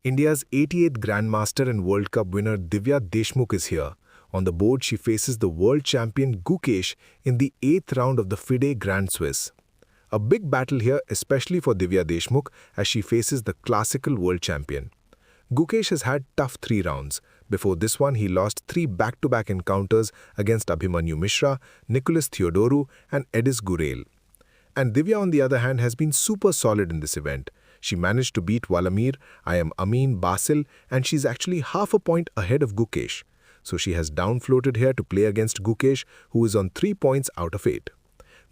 India's 88th Grandmaster and World Cup winner Divya Deshmukh is here. On the board, she faces the world champion Gukesh in the 8th round of the FIDE Grand Swiss. A big battle here, especially for Divya Deshmukh, as she faces the classical world champion. Gukesh has had tough 3 rounds. Before this one, he lost 3 back-to-back encounters against Abhimanyu Mishra, Nicholas Theodoru and Edis Gurel. And Divya, on the other hand, has been super solid in this event. She managed to beat Walamir, I am Amin Basil, and she's actually half a point ahead of Gukesh. So she has downfloated here to play against Gukesh, who is on 3 points out of 8.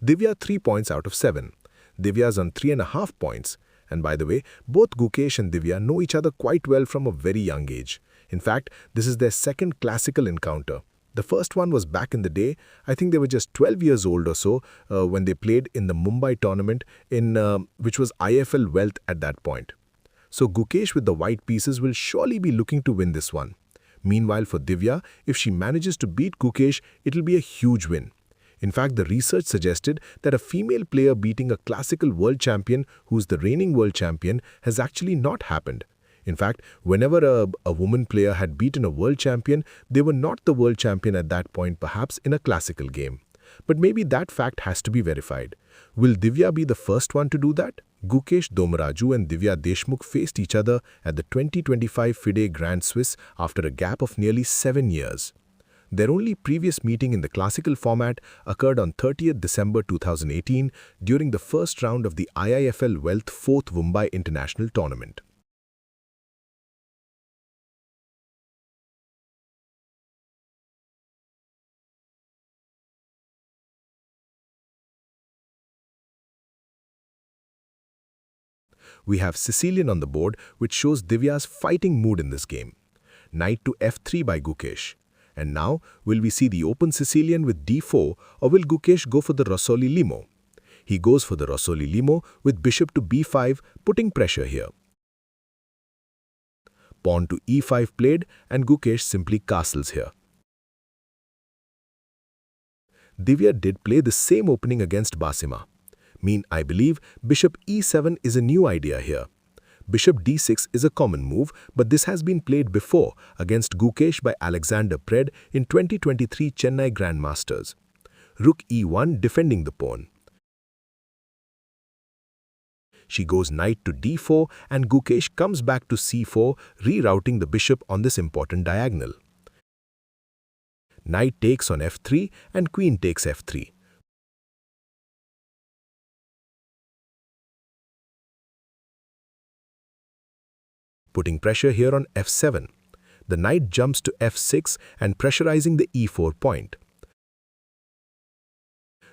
Divya 3 points out of 7. Divya's on 3.5 points. And by the way, both Gukesh and Divya know each other quite well from a very young age. In fact, this is their second classical encounter. The first one was back in the day. I think they were just 12 years old or so when they played in the Mumbai tournament, which was IFL Wealth at that point. So Gukesh with the white pieces will surely be looking to win this one. Meanwhile, for Divya, if she manages to beat Gukesh, it'll be a huge win. In fact, the research suggested that a female player beating a classical world champion who's the reigning world champion has actually not happened. In fact, whenever a woman player had beaten a world champion, they were not the world champion at that point, perhaps in a classical game. But maybe that fact has to be verified. Will Divya be the first one to do that? Gukesh, Dommaraju and Divya Deshmukh faced each other at the 2025 FIDE Grand Swiss after a gap of nearly 7 years. Their only previous meeting in the classical format occurred on 30th December 2018 during the first round of the IIFL Wealth 4th Mumbai International Tournament. We have Sicilian on the board, which shows Divya's fighting mood in this game. Knight to f3 by Gukesh. And now, will we see the open Sicilian with d4, or will Gukesh go for the Rossolimo? He goes for the Rossolimo with bishop to b5, putting pressure here. Pawn to e5 played, and Gukesh simply castles here. Divya did play the same opening against Basima. I believe bishop e7 is a new idea here. Bishop d6 is a common move, but this has been played before against Gukesh by Alexander Pred in 2023 Chennai Grandmasters. Rook e1 defending the pawn. She goes knight to d4 and Gukesh comes back to c4, rerouting the bishop on this important diagonal. Knight takes on f3 and queen takes f3. Putting pressure here on f7. The knight jumps to f6 and pressurizing the e4 point.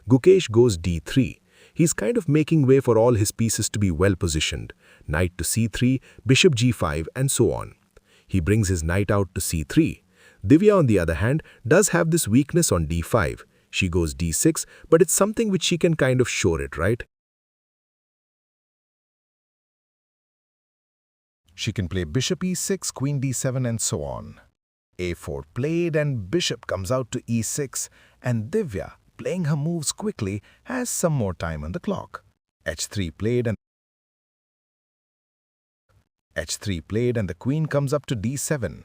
Gukesh goes d3. He's kind of making way for all his pieces to be well positioned. Knight to c3, bishop g5 and so on. He brings his knight out to c3. Divya, on the other hand, does have this weakness on d5. She goes d6, but it's something which she can kind of shore it, right? She can play bishop e6, queen d7 and so on. a4 played and bishop comes out to e6, and Divya, playing her moves quickly, has some more time on the clock. h3 played and the queen comes up to d7.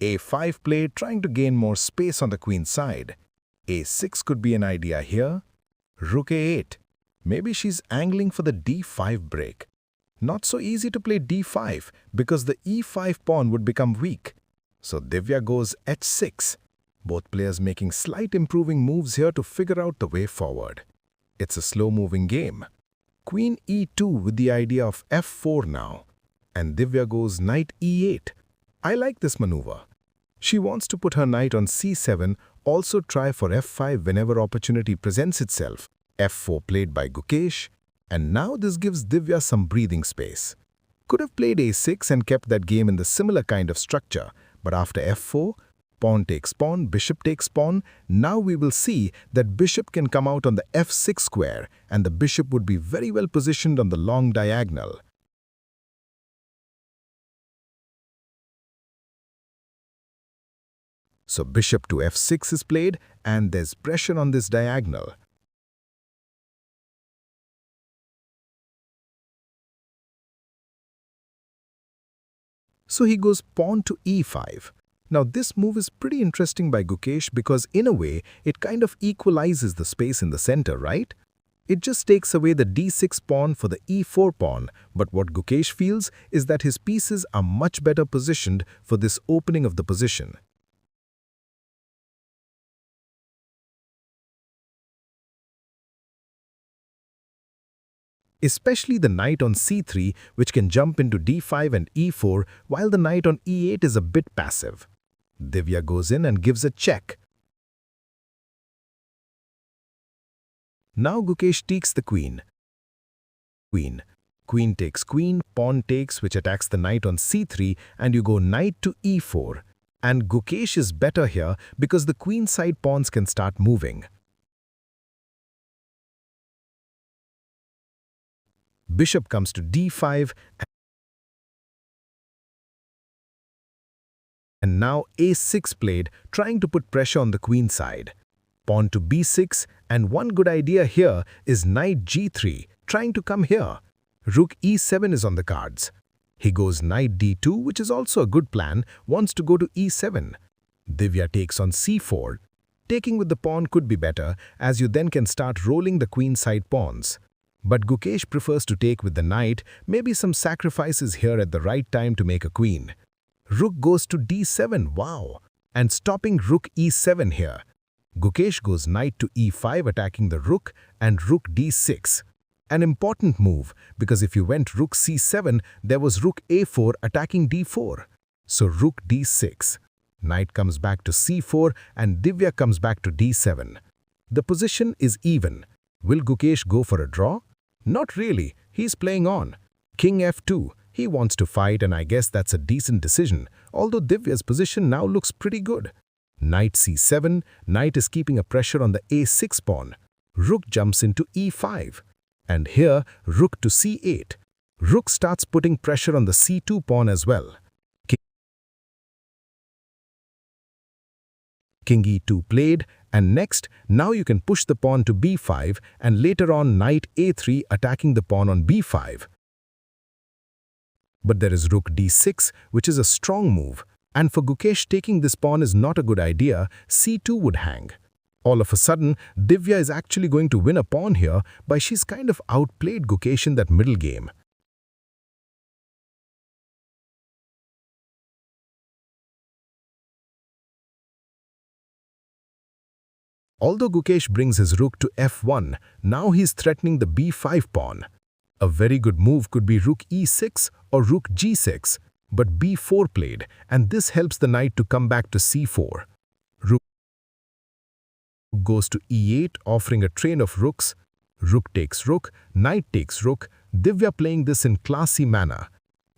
a5 played, trying to gain more space on the queen's side. a6 could be an idea here. Rook a8. Maybe she's angling for the d5 break. Not so easy to play d5 because the e5 pawn would become weak. So Divya goes h6. Both players making slight improving moves here to figure out the way forward. It's a slow-moving game. Queen e2 with the idea of f4 now. And Divya goes knight e8. I like this maneuver. She wants to put her knight on c7, also try for f5 whenever opportunity presents itself. f4 played by Gukesh. And now this gives Divya some breathing space. Could have played a6 and kept that game in the similar kind of structure, but after f4, pawn takes pawn, bishop takes pawn, now we will see that bishop can come out on the f6 square and the bishop would be very well positioned on the long diagonal. So bishop to f6 is played and there's pressure on this diagonal. So he goes pawn to e5. Now this move is pretty interesting by Gukesh because in a way, it kind of equalizes the space in the center, right? It just takes away the d6 pawn for the e4 pawn, but what Gukesh feels is that his pieces are much better positioned for this opening of the position. Especially the knight on c3, which can jump into d5 and e4, while the knight on e8 is a bit passive. Divya goes in and gives a check. Now Gukesh takes the queen. Queen takes queen, pawn takes, which attacks the knight on c3, and you go knight to e4. And Gukesh is better here because the queen side pawns can start moving. Bishop comes to d5, and now a6 played, trying to put pressure on the queen side. Pawn to b6, and one good idea here is knight g3, trying to come here. Rook e7 is on the cards. He goes knight d2, which is also a good plan, wants to go to e7. Divya takes on c4. Taking with the pawn could be better, as you then can start rolling the queen side pawns. But Gukesh prefers to take with the knight, maybe some sacrifices here at the right time to make a queen. Rook goes to d7, wow! And stopping rook e7 here. Gukesh goes knight to e5 attacking the rook and rook d6. An important move, because if you went rook c7, there was rook a4 attacking d4. So rook d6. Knight comes back to c4 and Divya comes back to d7. The position is even. Will Gukesh go for a draw? Not really, he's playing on. King f2, he wants to fight and I guess that's a decent decision, although Divya's position now looks pretty good. Knight c7, knight is keeping a pressure on the a6 pawn. Rook jumps into e5. And here, rook to c8. Rook starts putting pressure on the c2 pawn as well. King e2 played, and next, now you can push the pawn to b5 and later on knight a3 attacking the pawn on b5. But there is rook d6, which is a strong move, and for Gukesh taking this pawn is not a good idea, c2 would hang. All of a sudden, Divya is actually going to win a pawn here, but she's kind of outplayed Gukesh in that middle game. Although Gukesh brings his rook to f1, now he's threatening the b5 pawn. A very good move could be rook e6 or rook g6, but b4 played, and this helps the knight to come back to c4. Rook goes to e8, offering a train of rooks. Rook takes rook, knight takes rook, Divya playing this in classy manner.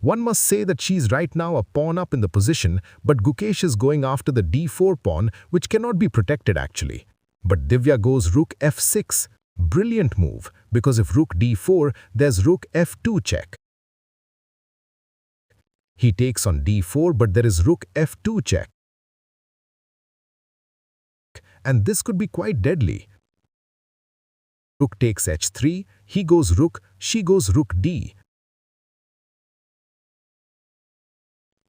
One must say that she's right now a pawn up in the position, but Gukesh is going after the d4 pawn, which cannot be protected actually. But Divya goes rook f6. Brilliant move, because if rook d4, there's rook f2 check. He takes on d4, but there is rook f2 check. And this could be quite deadly. Rook takes h3, he goes rook, she goes rook d.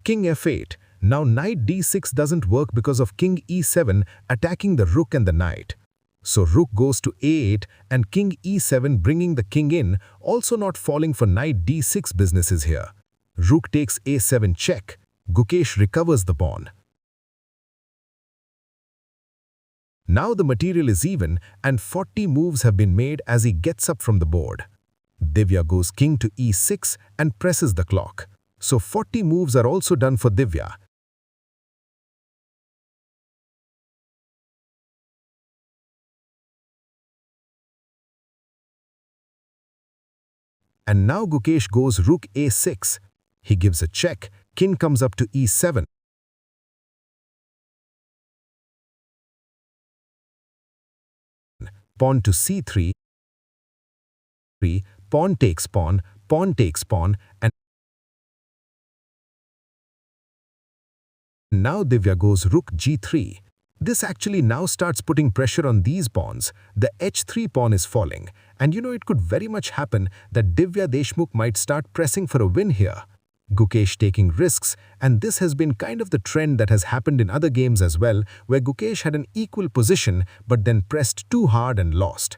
King f8. Now knight d6 doesn't work because of king e7 attacking the rook and the knight. So rook goes to a8 and king e7 bringing the king in, also not falling for knight d6 businesses here. Rook takes a7 check. Gukesh recovers the pawn. Now the material is even and 40 moves have been made as he gets up from the board. Divya goes king to e6 and presses the clock. So 40 moves are also done for Divya. And now Gukesh goes rook a6. He gives a check. King comes up to e7. Pawn to c3. Pawn takes pawn, and now Divya goes rook g3. This actually now starts putting pressure on these pawns. The h3 pawn is falling, and it could very much happen that Divya Deshmukh might start pressing for a win here. Gukesh taking risks, and this has been kind of the trend that has happened in other games as well, where Gukesh had an equal position but then pressed too hard and lost.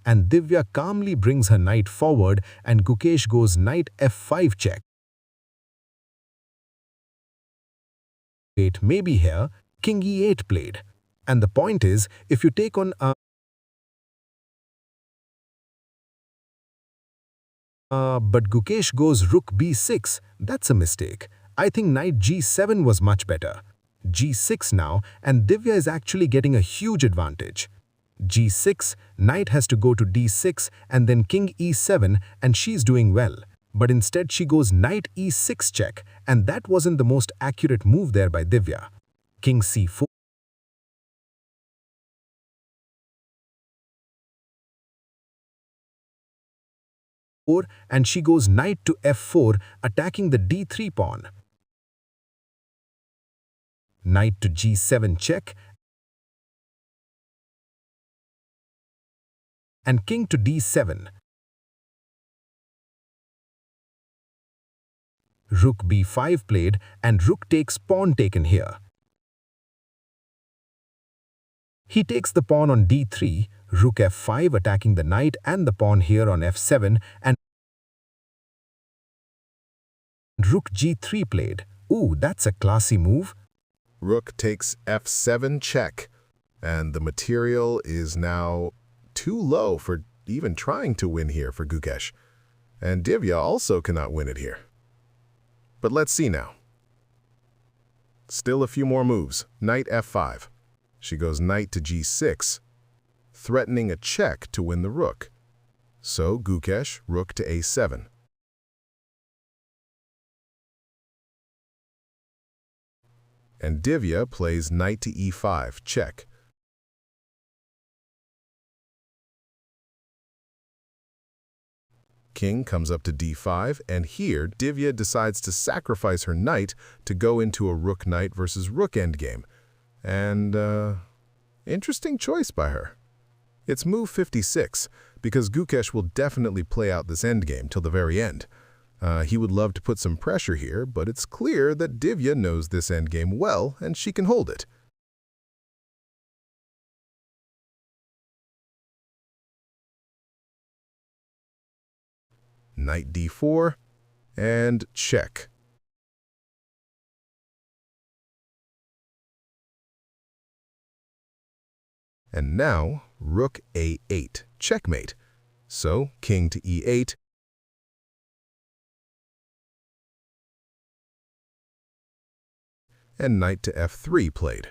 And Divya calmly brings her knight forward and Gukesh goes knight f5 check. 8 maybe here, king e8 played. And the point is, if you take on but Gukesh goes rook b6, that's a mistake. I think knight g7 was much better. g6 now, and Divya is actually getting a huge advantage. g6, knight has to go to d6 and then king e7 and she's doing well. But instead she goes knight e6 check, and that wasn't the most accurate move there by Divya. King c4. And she goes knight to f4, attacking the d3 pawn. Knight to g7 check, and king to d7. Rook b5 played, and rook takes pawn taken here. He takes the pawn on d3, rook f5 attacking the knight and the pawn here on f7, and rook g3 played. Ooh, that's a classy move. Rook takes f7 check, and the material is now too low for even trying to win here for Gukesh. And Divya also cannot win it here. But let's see now. Still a few more moves. Knight f5. She goes knight to g6, threatening a check to win the rook. So Gukesh, rook to a7. And Divya plays knight to e5, check. King comes up to d5, and here Divya decides to sacrifice her knight to go into a rook-knight versus rook endgame. And, interesting choice by her. It's move 56, because Gukesh will definitely play out this endgame till the very end. He would love to put some pressure here, but it's clear that Divya knows this endgame well, and she can hold it. Knight d4, and check. And now, rook a8, checkmate. So, king to e8, and knight to f3 played.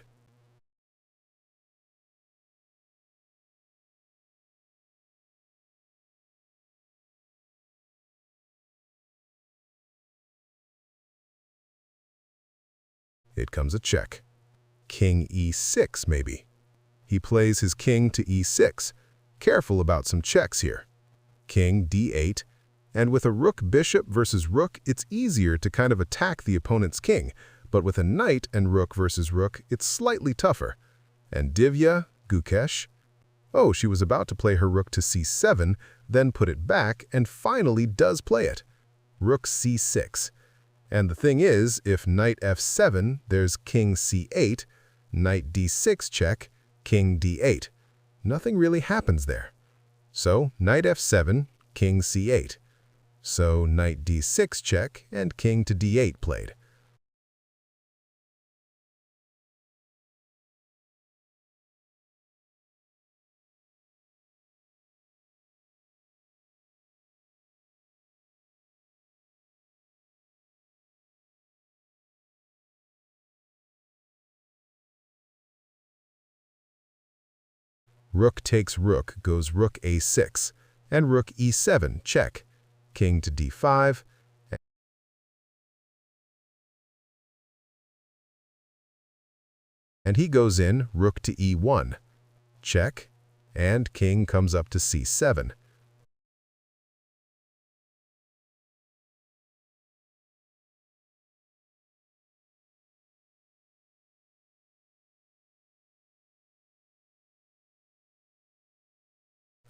It comes a check. King e6 maybe. He plays his king to e6. Careful about some checks here. King d8, and with a rook bishop versus rook, it's easier to kind of attack the opponent's king, but with a knight and rook versus rook, it's slightly tougher. And Divya, Gukesh, oh, she was about to play her rook to c7, then put it back, and finally does play it. Rook c6. And the thing is, if knight f7, there's king c8, knight d6 check, king d8. Nothing really happens there. So knight f7, king c8. So knight d6 check, and king to d8 played. Rook takes rook goes rook a6, and rook e7 check, king to d5, and he goes in rook to e1, check, and king comes up to c7.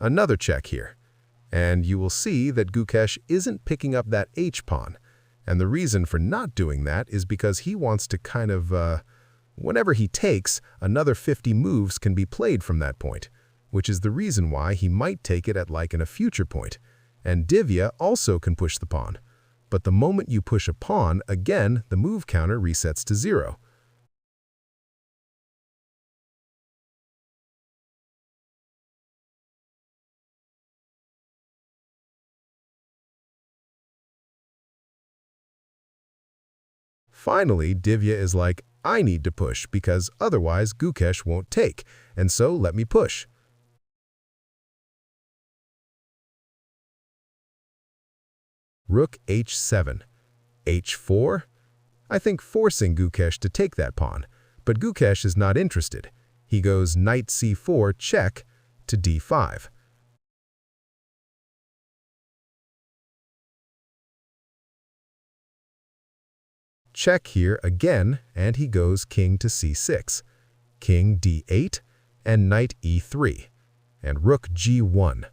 Another check here. And you will see that Gukesh isn't picking up that h-pawn. And the reason for not doing that is because he wants to kind of, whenever he takes, another 50 moves can be played from that point, which is the reason why he might take it at like in a future point. And Divya also can push the pawn. But the moment you push a pawn, again, the move counter resets to 0. Finally, Divya is like, I need to push because otherwise Gukesh won't take, and so let me push. Rook h7. h4? I think forcing Gukesh to take that pawn, but Gukesh is not interested. He goes knight c4 check to d5. Check here again, and he goes king to c6, king d8, and knight e3, and rook g1.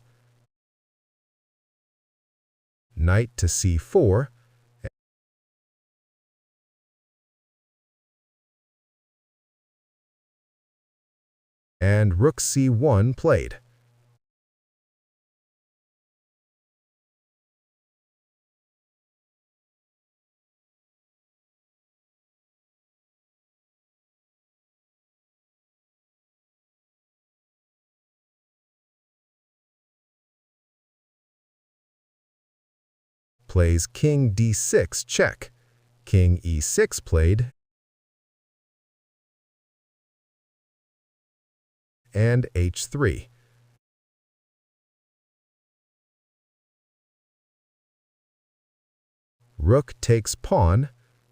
Knight to c4, and rook c1 played. Plays king d6 check, king e6 played, and h3. Rook takes pawn,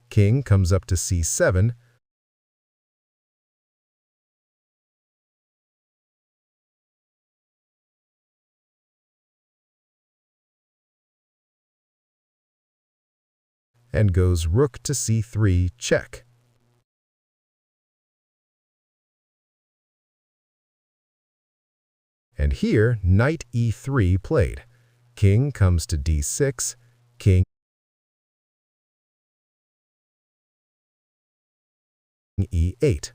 king comes up to c7, and goes rook to c3 check. And here, knight e3 played. King comes to d6, king e8.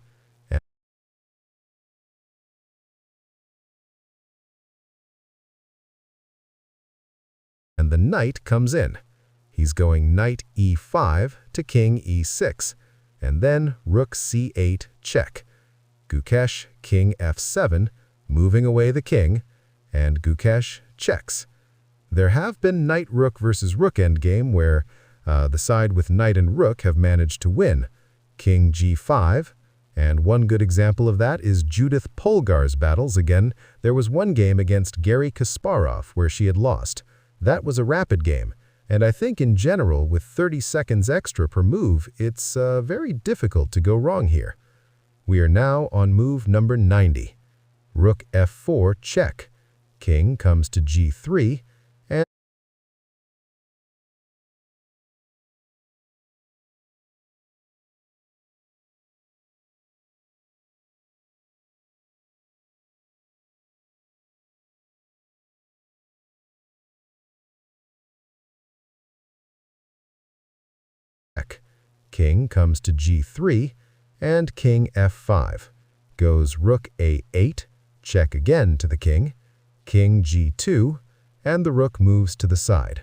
And the knight comes in. He's going knight e5 to king e6, and then rook c8 check. Gukesh, king f7, moving away the king, and Gukesh checks. There have been knight-rook versus rook endgame where the side with knight and rook have managed to win. King g5, and one good example of that is Judith Polgar's battles. Again, there was one game against Garry Kasparov where she had lost. That was a rapid game, and I think in general, with 30 seconds extra per move, it's very difficult to go wrong here. We are now on move number 90. Rook f4 check. King comes to g3, and king comes to g3, and king f5. Goes rook a8, check again to the king, king g2, and the rook moves to the side.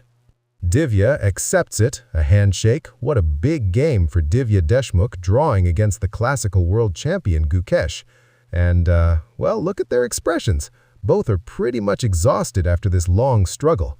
Divya accepts it, a handshake. What a big game for Divya Deshmukh, drawing against the classical world champion Gukesh. And, well, look at their expressions. Both are pretty much exhausted after this long struggle.